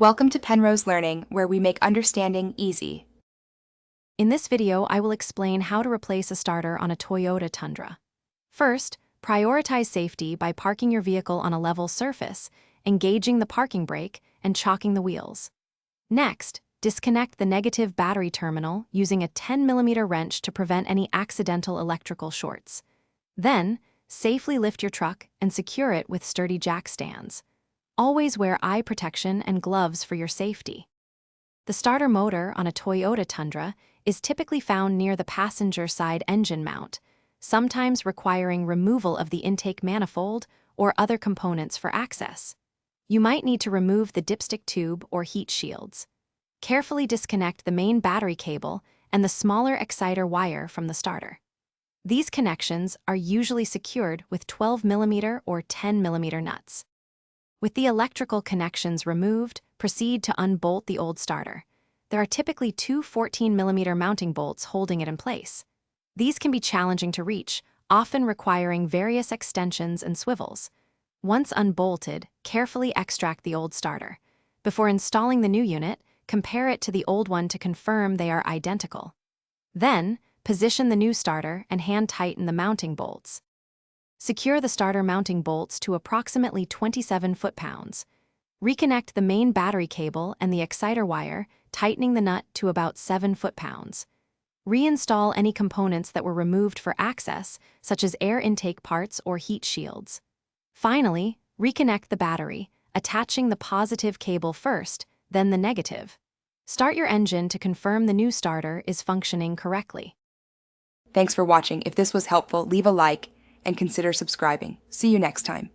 Welcome to Penrose Learning, where we make understanding easy. In this video, I will explain how to replace a starter on a Toyota Tundra. First, prioritize safety by parking your vehicle on a level surface, engaging the parking brake, and chalking the wheels. Next, disconnect the negative battery terminal using a 10mm wrench to prevent any accidental electrical shorts. Then, safely lift your truck and secure it with sturdy jack stands. Always wear eye protection and gloves for your safety. The starter motor on a Toyota Tundra is typically found near the passenger side engine mount, sometimes requiring removal of the intake manifold or other components for access. You might need to remove the dipstick tube or heat shields. Carefully disconnect the main battery cable and the smaller exciter wire from the starter. These connections are usually secured with 12mm or 10mm nuts. With the electrical connections removed, proceed to unbolt the old starter. There are typically two 14mm mounting bolts holding it in place. These can be challenging to reach, often requiring various extensions and swivels. Once unbolted, carefully extract the old starter. Before installing the new unit, compare it to the old one to confirm they are identical. Then, position the new starter and hand-tighten the mounting bolts. Secure the starter mounting bolts to approximately 27 foot-pounds. Reconnect the main battery cable and the exciter wire, tightening the nut to about 7 foot-pounds. Reinstall any components that were removed for access, such as air intake parts or heat shields. Finally, reconnect the battery, attaching the positive cable first, then the negative. Start your engine to confirm the new starter is functioning correctly. Thanks for watching. If this was helpful, leave a like and consider subscribing. See you next time.